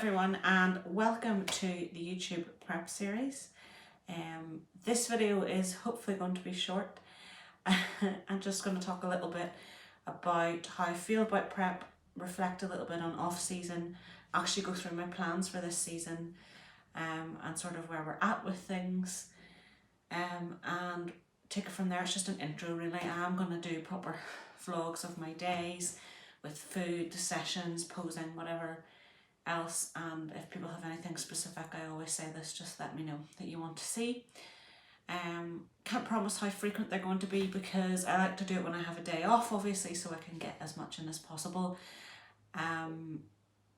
everyone and welcome to the YouTube prep series. This video is hopefully going to be short. I'm just going to talk a little bit about how I feel about prep, reflect a little bit on off season, actually go through my plans for this season, and sort of where we're at with things, and take it from there. It's just an intro really. I am going to do proper vlogs of my days with food, sessions, posing, whatever else, and if people have anything specific, I always say this, just let me know that you want to see. Can't promise how frequent they're going to be because I like to do it when I have a day off, obviously, so I can get as much in as possible, and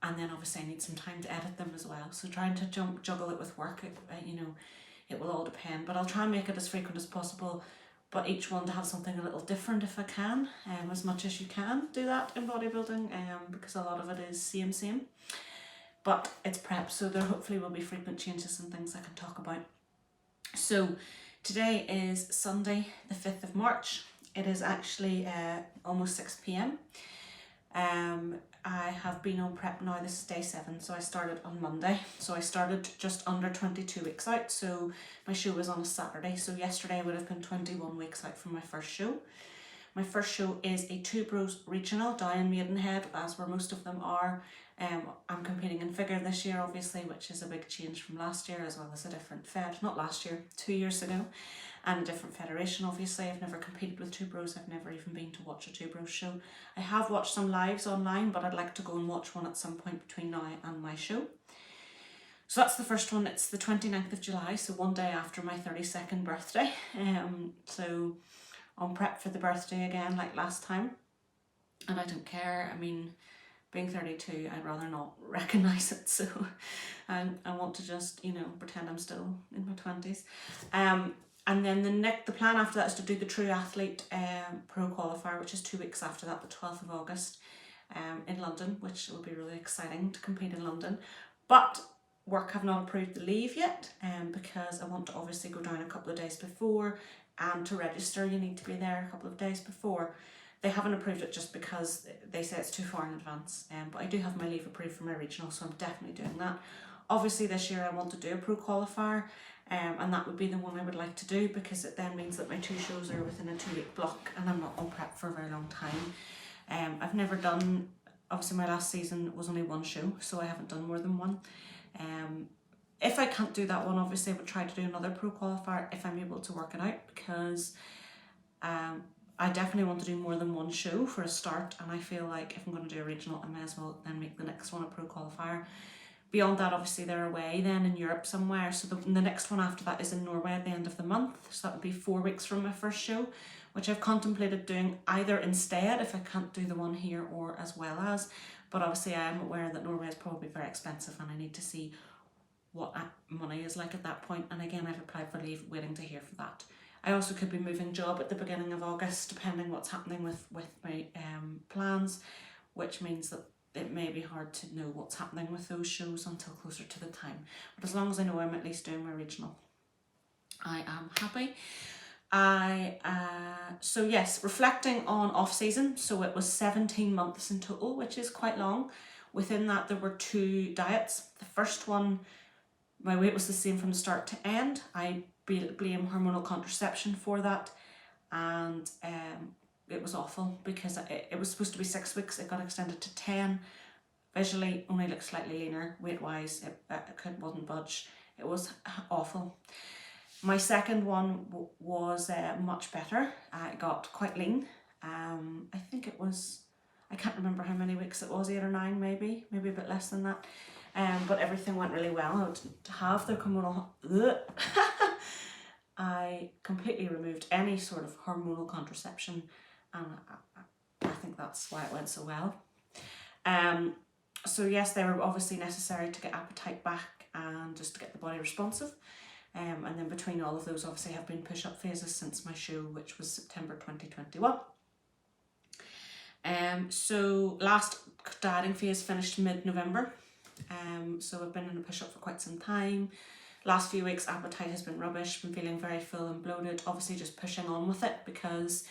then obviously I need some time to edit them as well, so trying to juggle it with work, it will all depend, but I'll try and make it as frequent as possible, but each one to have something a little different if I can, as much as you can do that in bodybuilding, because a lot of it is same. But it's prep, so there hopefully will be frequent changes and things I can talk about. So today is Sunday the 5th of March. It is actually almost 6 p.m. I have been on prep now, this is day 7, so I started on Monday. So I started just under 22 weeks out, so my show was on a Saturday. So yesterday would have been 21 weeks out from my first show. My first show is a Two Bros regional down in Maidenhead, as where most of them are. I'm competing in figure this year, obviously, which is a big change from last year, as well as a different not last year, 2 years ago, and a different federation, obviously. I've never competed with Two Bros, I've never even been to watch a Two Bros show. I have watched some lives online, but I'd like to go and watch one at some point between now and my show. So that's the first one. It's the 29th of July, so one day after my 32nd birthday. So on prep for the birthday again, like last time, and I don't care. I mean, being 32, I'd rather not recognise it, so I want to just, pretend I'm still in my 20s. And then the plan after that is to do the True Athlete Pro Qualifier, which is 2 weeks after that, the 12th of August, in London, which will be really exciting to compete in London. But work have not approved the leave yet, because I want to obviously go down a couple of days before, and to register you need to be there a couple of days before. They haven't approved it just because they say it's too far in advance, but I do have my leave approved for my regional, so I'm definitely doing that. Obviously this year I want to do a pro qualifier, and that would be the one I would like to do, because it then means that my 2 shows are within a 2-week block and I'm not on prep for a very long time. I've never done, obviously my last season was only 1 show, so I haven't done more than 1. If I can't do that one, obviously I would try to do another pro qualifier if I'm able to work it out, because I definitely want to do more than 1 show for a start, and I feel like if I'm going to do a regional, I may as well then make the next one a pro qualifier. Beyond that, obviously they're away then in Europe somewhere, so the next one after that is in Norway at the end of the month, so that would be 4 weeks from my first show, which I've contemplated doing either instead if I can't do the one here or as well as, but obviously I am aware that Norway is probably very expensive and I need to see what money is like at that point, and again I've applied for leave, waiting to hear for that. I also could be moving job at the beginning of August, depending what's happening with my plans, which means that it may be hard to know what's happening with those shows until closer to the time. But as long as I know I'm at least doing my regional, I am happy. So yes, reflecting on off season, so it was 17 months in total, which is quite long. Within that there were 2 diets. The first one, my weight was the same from start to end. I blame hormonal contraception for that, and it was awful because it was supposed to be 6 weeks, it got extended to 10. Visually only looked slightly leaner, weight wise it wasn't budge. It was awful. My second one was much better. I got quite lean. I think it was, I can't remember how many weeks it was, 8 or 9 maybe a bit less than that. But everything went really well. I didn't have the hormonal I completely removed any sort of hormonal contraception, and I think that's why it went so well. So yes, they were obviously necessary to get appetite back and just to get the body responsive. And then between all of those, obviously have been push-up phases since my show, which was September 2021. So last dieting phase finished mid-November. So I've been in a push-up for quite some time. Last few weeks appetite has been rubbish, been feeling very full and bloated, obviously just pushing on with it because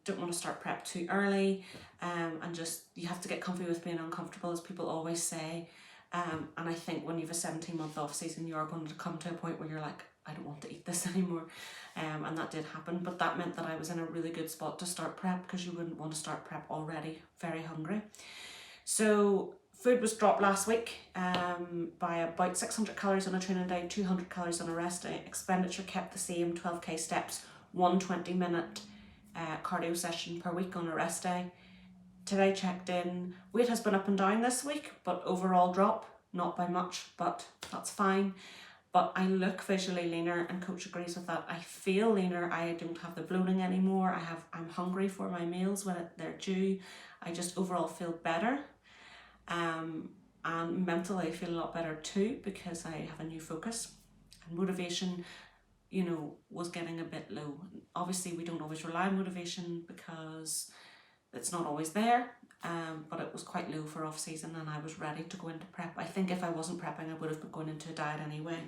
don't want to start prep too early, and just you have to get comfy with being uncomfortable, as people always say. And I think when you have a 17-month off season, you are going to come to a point where you're like, I don't want to eat this anymore. And that did happen, but that meant that I was in a really good spot to start prep, because you wouldn't want to start prep already very hungry. So food was dropped last week by about 600 calories on a training day, 200 calories on a rest day. Expenditure kept the same, 12k steps, 120-minute cardio session per week on a rest day. Today checked in, weight has been up and down this week, but overall drop, not by much, but that's fine. But I look visually leaner, and coach agrees with that. I feel leaner, I don't have the bloating anymore, I'm hungry for my meals when they're due. I just overall feel better. And mentally I feel a lot better too, because I have a new focus. And motivation, you know, was getting a bit low. Obviously we don't always rely on motivation because it's not always there, but it was quite low for off season, and I was ready to go into prep. I think if I wasn't prepping, I would have been going into a diet anyway,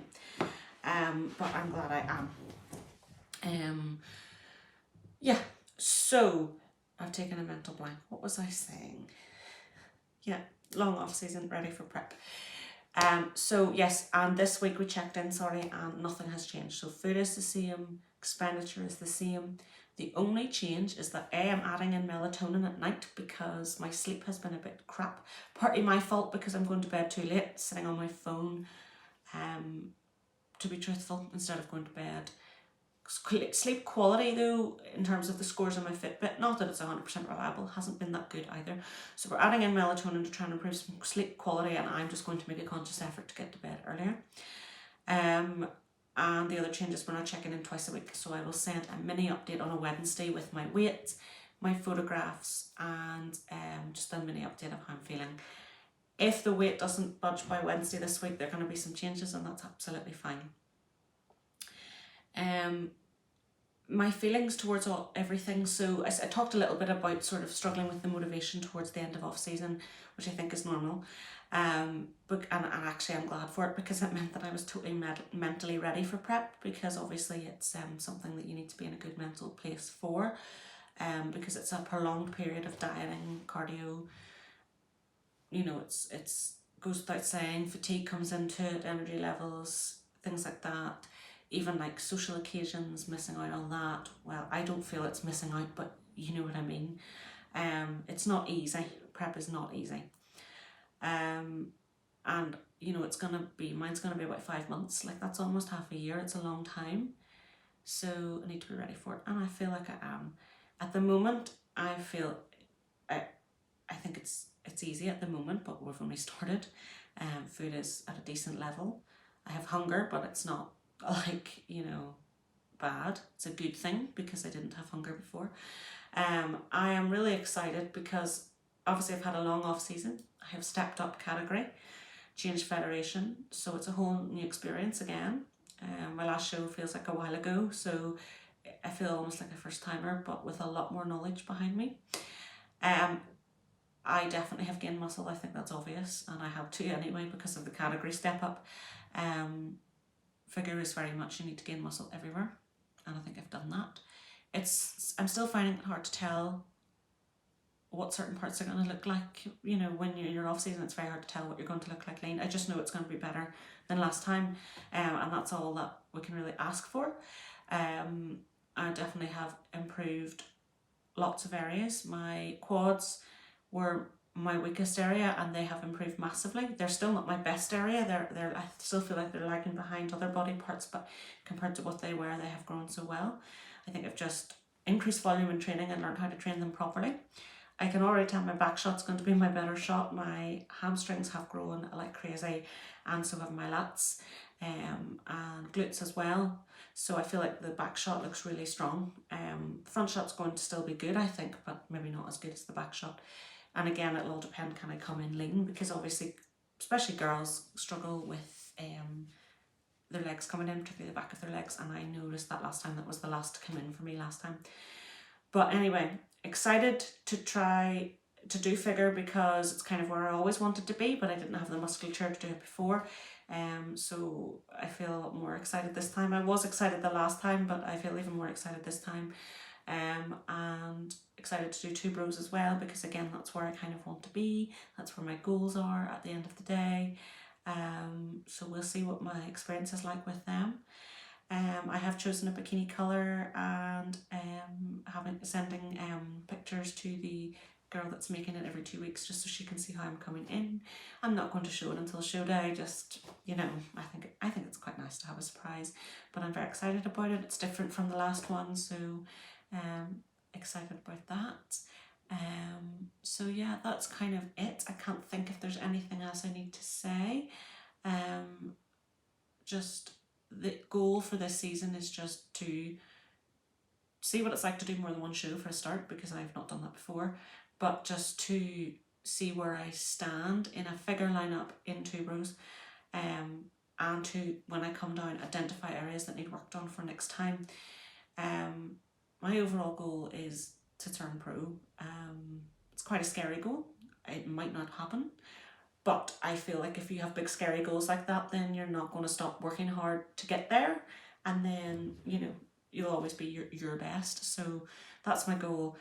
but I'm glad I am. Yeah, so I've taken a mental blank. What was I saying? Yeah, long off season, ready for prep. So yes, and this week we checked in, and nothing has changed. So food is the same, expenditure is the same. The only change is that I'm adding in melatonin at night because my sleep has been a bit crap. Partly my fault because I'm going to bed too late, sitting on my phone, to be truthful, instead of going to bed. Sleep quality though, in terms of the scores on my Fitbit, not that it's 100% reliable, hasn't been that good either. So we're adding in melatonin to try and improve some sleep quality, and I'm just going to make a conscious effort to get to bed earlier. And the other change is we're not checking in twice a week, so I will send a mini update on a Wednesday with my weight, my photographs, and just a mini update of how I'm feeling. If the weight doesn't budge by Wednesday this week, there are going to be some changes, and that's absolutely fine. My feelings towards everything. So I talked a little bit about sort of struggling with the motivation towards the end of off season, which I think is normal. But actually I'm glad for it, because it meant that I was totally mentally ready for prep, because obviously it's something that you need to be in a good mental place for, because it's a prolonged period of dieting, cardio. You know, it's goes without saying, fatigue comes into it, energy levels, things like that. Even like social occasions, missing out on that. Well, I don't feel it's missing out, but you know what I mean. It's not easy. Prep is not easy. And you know, mine's gonna be about 5 months. Like, that's almost half a year. It's a long time. So I need to be ready for it. And I feel like I am. At the moment, I think it's easy at the moment, but we've only started. Food is at a decent level. I have hunger, but it's not like, you know, bad. It's a good thing, because I didn't have hunger before. I am really excited because obviously I've had a long off season. I have stepped up category, changed federation, so it's a whole new experience again. My last show feels like a while ago, so I feel almost like a first timer, but with a lot more knowledge behind me. I definitely have gained muscle. I think that's obvious, and I have to anyway because of the category step up. Figure is very much, you need to gain muscle everywhere, and I think I've done that. I'm still finding it hard to tell what certain parts are going to look like. You know, when you're in your off season, it's very hard to tell what you're going to look like lean. I just know it's going to be better than last time, and that's all that we can really ask for. I definitely have improved lots of areas. My quads were my weakest area, and they have improved massively. They're still not my best area. I still feel like they're lagging behind other body parts, but compared to what they were, they have grown so well. I think I've just increased volume in training and learned how to train them properly. I can already tell my back shot's going to be my better shot. My hamstrings have grown like crazy, and so have my lats, and glutes as well. So I feel like the back shot looks really strong. The front shot's going to still be good, I think, but maybe not as good as the back shot. And again, it'll all depend, can I come in lean? Because obviously, especially girls struggle with their legs coming in, particularly the back of their legs. And I noticed that last time. That was the last to come in for me last time. But anyway, excited to try to do figure, because it's kind of where I always wanted to be, but I didn't have the musculature to do it before. So I feel a lot more excited this time. I was excited the last time, but I feel even more excited this time. and excited to do Two Bros as well, because again, that's where I kind of want to be. That's where my goals are at the end of the day. So we'll see what my experience is like with them. I have chosen a bikini colour, and sending pictures to the girl that's making it every 2 weeks, just so she can see how I'm coming in. I'm not going to show it until show day, just, you know, I think it's quite nice to have a surprise, but I'm very excited about it. It's different from the last one, so excited about that. So yeah, that's kind of it. I can't think if there's anything else I need to say. Just the goal for this season is just to see what it's like to do more than one show for a start, because I've not done that before, but just to see where I stand in a figure lineup in Two Bros, and to, when I come down, identify areas that need work done for next time. My overall goal is to turn pro. It's quite a scary goal. It might not happen, but I feel like if you have big scary goals like that, then you're not going to stop working hard to get there, and then, you know, you'll always be your best. So that's my goal.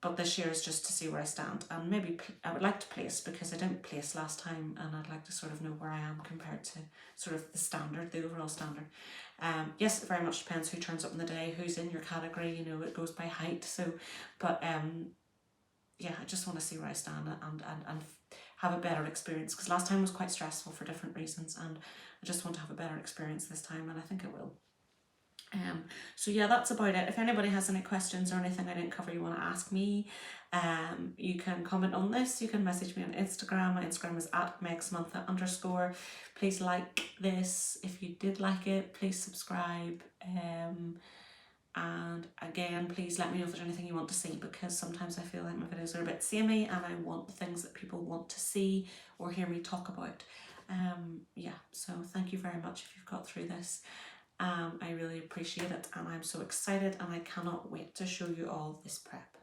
But this year is just to see where I stand, and maybe I would like to place, because I didn't place last time, and I'd like to sort of know where I am compared to sort of the standard, the overall standard. Yes, it very much depends who turns up in the day, who's in your category, you know, it goes by height. So, but yeah, I just want to see where I stand and have a better experience, because last time was quite stressful for different reasons, and I just want to have a better experience this time, and I think it will. So yeah, that's about it. If anybody has any questions or anything I didn't cover you want to ask me, you can comment on this. You can message me on Instagram. My Instagram is @megsamantha_. Please like this if you did like it. Please subscribe. And again, please let me know if there's anything you want to see, because sometimes I feel like my videos are a bit samey, and I want the things that people want to see or hear me talk about. Yeah, so thank you very much if you've got through this. I really appreciate it, and I'm so excited, and I cannot wait to show you all this prep.